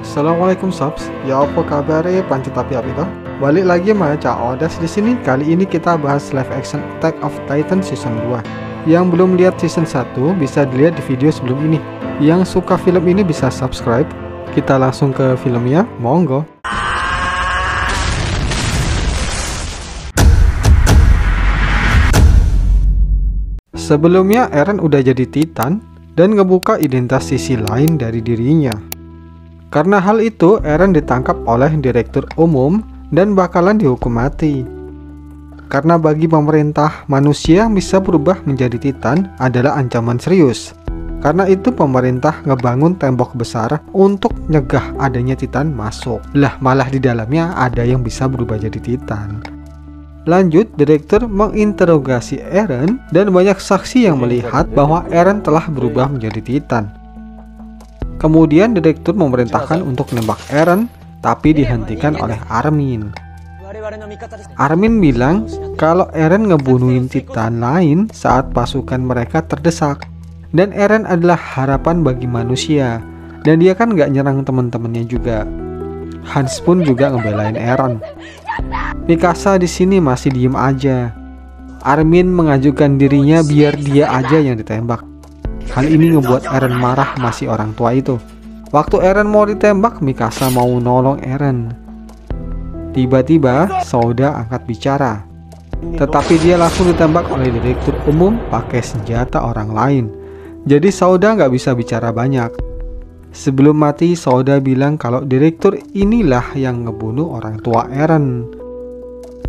Assalamualaikum Sobs, ya apa kabar panci tapi apa itu? Balik lagi sama Cak Odas di sini. Kali ini kita bahas live action Attack of Titan season 2. Yang belum lihat season 1 bisa dilihat di video sebelum ini. Yang suka film ini bisa subscribe. Kita langsung ke filmnya, monggo. Sebelumnya Eren udah jadi Titan dan ngebuka identitas sisi lain dari dirinya. Karena hal itu, Eren ditangkap oleh Direktur Umum dan bakalan dihukum mati. Karena bagi pemerintah, manusia bisa berubah menjadi Titan adalah ancaman serius. Karena itu pemerintah ngebangun tembok besar untuk nyegah adanya Titan masuk. Lah malah di dalamnya ada yang bisa berubah jadi Titan. Lanjut, direktur menginterogasi Eren dan banyak saksi yang melihat bahwa Eren telah berubah menjadi Titan. Kemudian direktur memerintahkan untuk menembak Eren, tapi dihentikan oleh Armin. Armin bilang kalau Eren ngebunuhin Titan lain saat pasukan mereka terdesak. Dan Eren adalah harapan bagi manusia. Dan dia kan gak nyerang teman-temannya juga. Hans pun juga ngebelain Eren. Mikasa di sini masih diem aja. Armin mengajukan dirinya biar dia aja yang ditembak. Hal ini ngebuat Eren marah masih orang tua itu. Waktu Eren mau ditembak, Mikasa mau nolong Eren. Tiba-tiba Souda angkat bicara. Tetapi dia langsung ditembak oleh Direktur Umum pakai senjata orang lain. Jadi Souda nggak bisa bicara banyak. Sebelum mati, Souda bilang kalau direktur inilah yang ngebunuh orang tua Eren.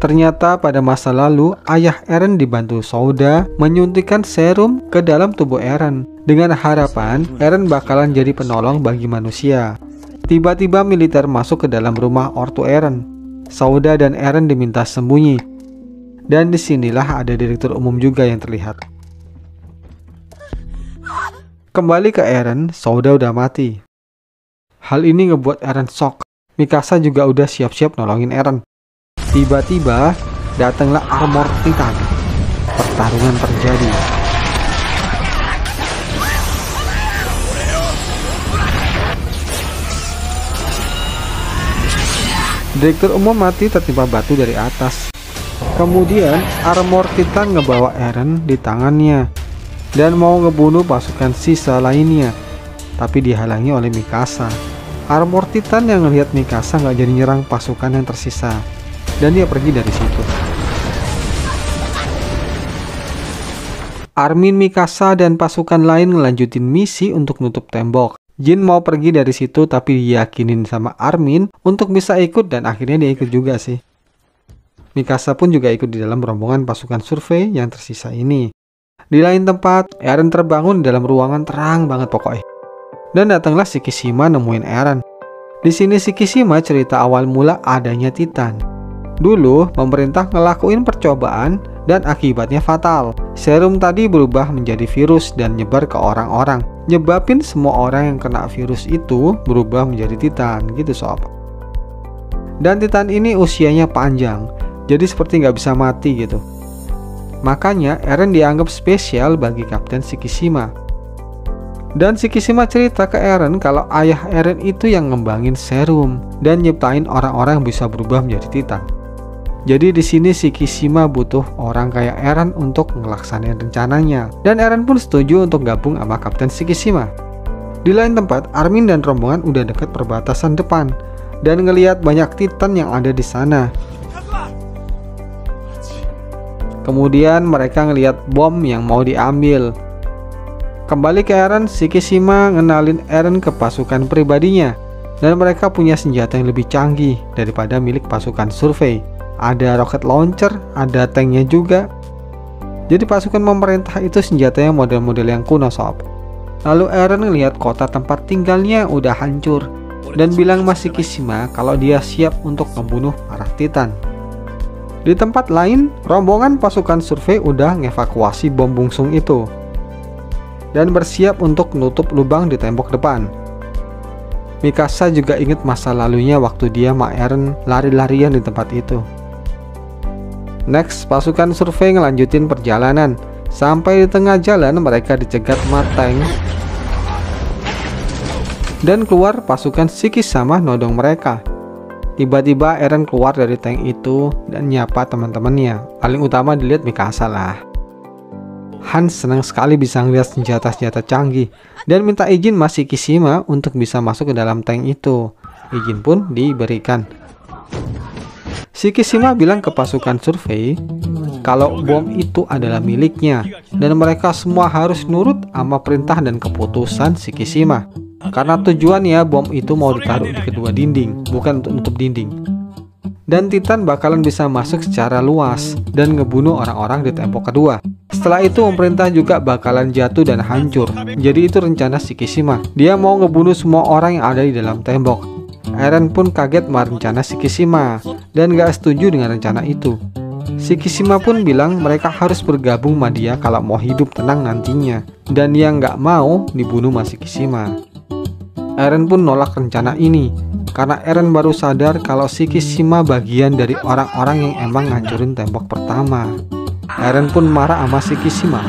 Ternyata pada masa lalu, ayah Eren dibantu Souda menyuntikkan serum ke dalam tubuh Eren. Dengan harapan, Eren bakalan jadi penolong bagi manusia. Tiba-tiba militer masuk ke dalam rumah ortu Eren. Souda dan Eren diminta sembunyi. Dan disinilah ada direktur umum juga yang terlihat. Kembali ke Eren, Souda udah mati. Hal ini ngebuat Eren shock. Mikasa juga udah siap-siap nolongin Eren. Tiba-tiba datanglah Armor Titan. Pertarungan terjadi. Direktur umum mati tertimpa batu dari atas. Kemudian Armor Titan ngebawa Eren di tangannya dan mau ngebunuh pasukan sisa lainnya, tapi dihalangi oleh Mikasa. Armor Titan yang ngelihat Mikasa nggak jadi nyerang pasukan yang tersisa, dan dia pergi dari situ. Armin, Mikasa, dan pasukan lain ngelanjutin misi untuk nutup tembok. Jin mau pergi dari situ tapi diyakinin sama Armin untuk bisa ikut dan akhirnya dia ikut juga sih. Mikasa pun juga ikut di dalam rombongan pasukan survei yang tersisa ini. Di lain tempat, Eren terbangun dalam ruangan terang banget pokoknya. Dan datanglah Shikishima nemuin Eren. Di sini Shikishima cerita awal mula adanya Titan. Dulu, pemerintah ngelakuin percobaan dan akibatnya fatal. Serum tadi berubah menjadi virus dan nyebar ke orang-orang. Nyebabin semua orang yang kena virus itu berubah menjadi Titan, gitu sob. Dan Titan ini usianya panjang, jadi seperti nggak bisa mati gitu. Makanya Eren dianggap spesial bagi Kapten Shikishima. Dan Shikishima cerita ke Eren kalau ayah Eren itu yang ngembangin serum dan nyiptain orang-orang yang bisa berubah menjadi Titan. Jadi di sini Shikishima butuh orang kayak Eren untuk ngelaksanain rencananya. Dan Eren pun setuju untuk gabung sama Kapten Shikishima. Di lain tempat, Armin dan rombongan udah dekat perbatasan depan dan ngelihat banyak Titan yang ada di sana. Kemudian mereka ngelihat bom yang mau diambil. Kembali ke Eren, Shikishima ngenalin Eren ke pasukan pribadinya. Dan mereka punya senjata yang lebih canggih daripada milik pasukan survei. Ada rocket launcher, ada tanknya juga. Jadi pasukan pemerintah itu senjatanya model-model yang kuno sob. Lalu Eren ngelihat kota tempat tinggalnya udah hancur. Dan bilang sama Shikishima kalau dia siap untuk membunuh para Titan. Di tempat lain, rombongan pasukan survei udah ngevakuasi bom bungsung itu dan bersiap untuk nutup lubang di tembok depan. Mikasa juga inget masa lalunya waktu dia sama Eren lari-larian di tempat itu. Next, pasukan survei ngelanjutin perjalanan. Sampai di tengah jalan mereka dicegat sama tank Dan keluar pasukan Shikishima nodong mereka. Tiba-tiba Eren keluar dari tank itu dan nyapa teman-temannya. Paling utama dilihat Mikasa lah. Hans senang sekali bisa ngeliat senjata-senjata canggih dan minta izin Mas Shikishima untuk bisa masuk ke dalam tank itu. Izin pun diberikan. Shikishima bilang ke pasukan survei kalau bom itu adalah miliknya dan mereka semua harus nurut sama perintah dan keputusan Shikishima. Karena tujuannya bom itu mau ditaruh di kedua dinding, bukan untuk nutup dinding. Dan Titan bakalan bisa masuk secara luas dan ngebunuh orang-orang di tembok kedua. Setelah itu pemerintah juga bakalan jatuh dan hancur. Jadi itu rencana Shikishima. Dia mau ngebunuh semua orang yang ada di dalam tembok. Eren pun kaget sama rencana Shikishima dan gak setuju dengan rencana itu. Shikishima pun bilang mereka harus bergabung sama dia kalau mau hidup tenang nantinya. Dan yang gak mau dibunuh sama Shikishima. Eren pun nolak rencana ini karena Eren baru sadar kalau Shikishima bagian dari orang-orang yang emang ngancurin tembok pertama. Eren pun marah sama Shikishima.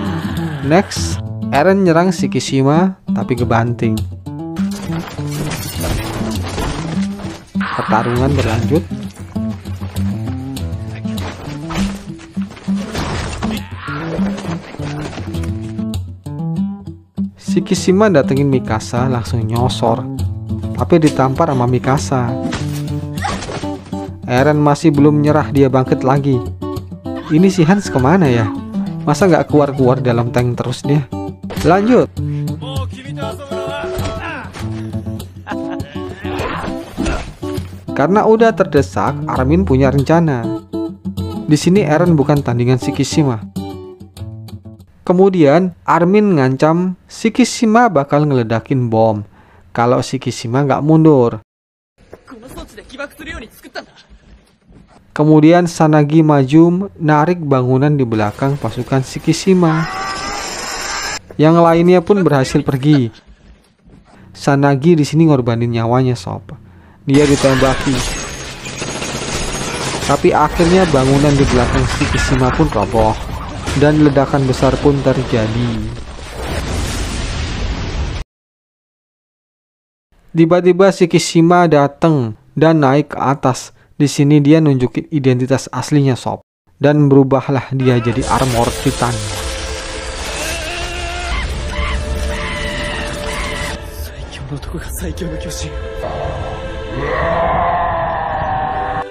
Next, Eren nyerang Shikishima tapi kebanting. Pertarungan berlanjut. Shikishima datengin Mikasa langsung nyosor, tapi ditampar sama Mikasa. Eren masih belum nyerah, dia bangkit lagi. Ini si Hans kemana ya? Masa nggak keluar-keluar dalam tank terus dia? Lanjut. Karena udah terdesak, Armin punya rencana. Di sini Eren bukan tandingan Shikishima. Kemudian Armin ngancam Shikishima bakal ngeledakin bom kalau Shikishima nggak mundur. Kemudian Sanagi maju narik bangunan di belakang pasukan Shikishima. Yang lainnya pun berhasil pergi. Sanagi di sini ngorbanin nyawanya sob. Dia ditembaki. Tapi akhirnya bangunan di belakang Shikishima pun roboh. Dan ledakan besar pun terjadi. Tiba-tiba Shikishima datang dan naik ke atas. Di sini dia nunjukin identitas aslinya sob. Dan berubahlah dia jadi armor Titan.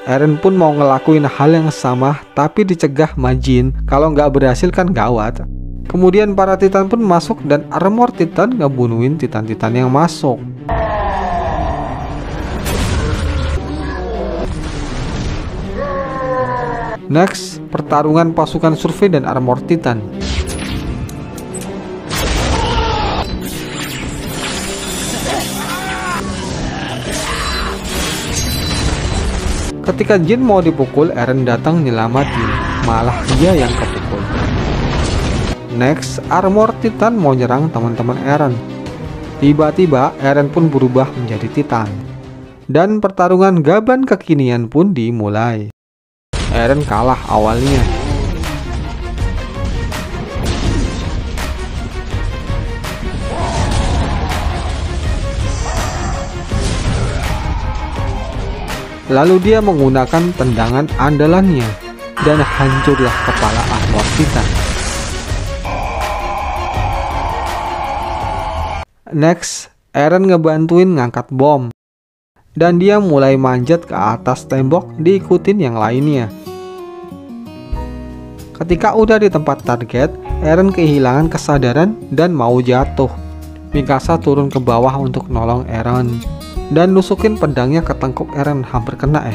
Eren pun mau ngelakuin hal yang sama, tapi dicegah Majin. Kalau nggak berhasil kan gawat. Kemudian para Titan pun masuk dan armor Titan ngebunuhin Titan-Titan yang masuk. Next, pertarungan pasukan survei dan armor Titan. Ketika Jin mau dipukul, Eren datang nyelamatin, malah dia yang kepukul. Next, armor Titan mau nyerang teman-teman Eren. Tiba-tiba Eren pun berubah menjadi Titan. Dan pertarungan Gaban kekinian pun dimulai. Eren kalah awalnya. Lalu dia menggunakan tendangan andalannya dan hancurlah kepala armor Titan. Next, Eren ngebantuin ngangkat bom. Dan dia mulai manjat ke atas tembok diikutin yang lainnya. Ketika udah di tempat target, Eren kehilangan kesadaran dan mau jatuh. Mikasa turun ke bawah untuk nolong Eren. Dan nusukin pedangnya ke tengkuk Eren, hampir kena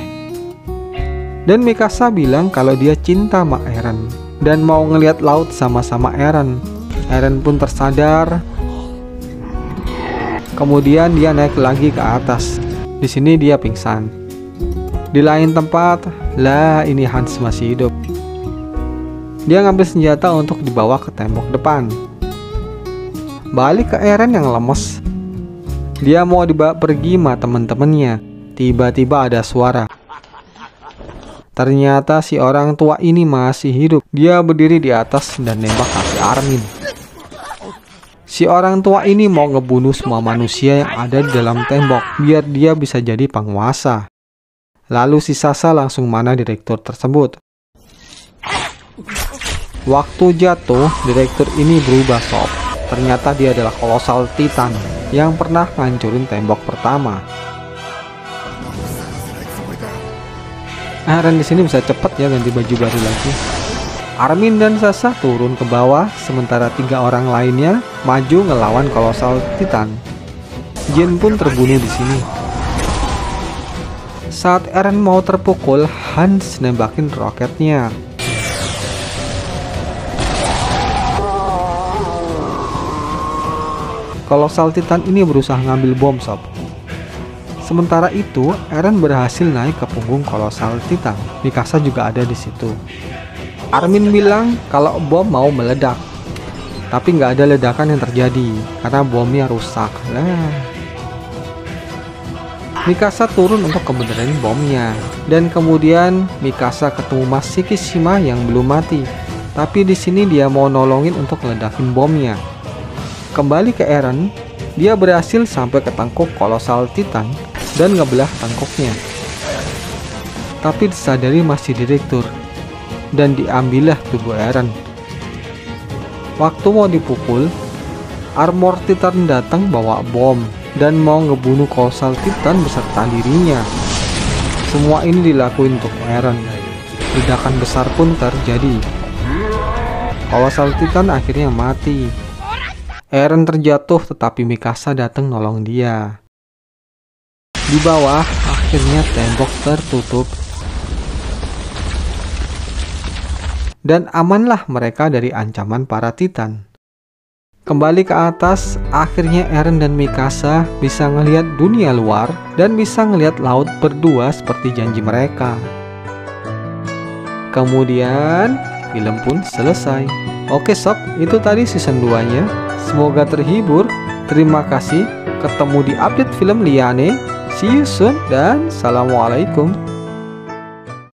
Dan Mikasa bilang kalau dia cinta sama Eren dan mau ngeliat laut sama-sama Eren. Eren pun tersadar. Kemudian dia naik lagi ke atas. Di sini dia pingsan. Di lain tempat, lah ini Hans masih hidup. Dia ngambil senjata untuk dibawa ke tembok depan. Balik ke Eren yang lemes. Dia mau dibawa pergi sama temen-temennya. Tiba-tiba ada suara. Ternyata si orang tua ini masih hidup. Dia berdiri di atas dan nembak kaki Armin. Si orang tua ini mau ngebunuh semua manusia yang ada di dalam tembok biar dia bisa jadi penguasa. Lalu si Sasa langsung mana direktur tersebut. Waktu jatuh, direktur ini berubah sob. Ternyata dia adalah kolosal Titan yang pernah ngancurin tembok pertama. Eren di sini bisa cepet ya ganti baju baru lagi. Armin dan Sasa turun ke bawah, sementara 3 orang lainnya maju ngelawan kolosal Titan. Jin pun terbunuh di sini. Saat Eren mau terpukul, Hans nembakin roketnya. Kolosal Titan ini berusaha ngambil bom sob. Sementara itu, Eren berhasil naik ke punggung kolosal Titan. Mikasa juga ada di situ. Armin bilang kalau bom mau meledak, tapi nggak ada ledakan yang terjadi karena bomnya rusak. Mikasa turun untuk kebenaran bomnya, dan kemudian Mikasa ketemu Mas Shikishima yang belum mati. Tapi di sini dia mau nolongin untuk ledakin bomnya. Kembali ke Eren, dia berhasil sampai ke tangkuk kolosal Titan dan ngebelah tangkuknya. Tapi disadari masih direktur, dan diambillah tubuh Eren. Waktu mau dipukul, armor Titan datang bawa bom dan mau ngebunuh kolosal Titan beserta dirinya. Semua ini dilakuin untuk Eren. Ledakan besar pun terjadi. Kolosal Titan akhirnya mati. Eren terjatuh tetapi Mikasa datang nolong dia. Di bawah akhirnya tembok tertutup. Dan amanlah mereka dari ancaman para Titan. Kembali ke atas, akhirnya Eren dan Mikasa bisa ngelihat dunia luar dan bisa ngelihat laut berdua seperti janji mereka. Kemudian film pun selesai. Oke sob, itu tadi season 2-nya. Semoga terhibur. Terima kasih. Ketemu di update film Liane. See you soon dan assalamualaikum.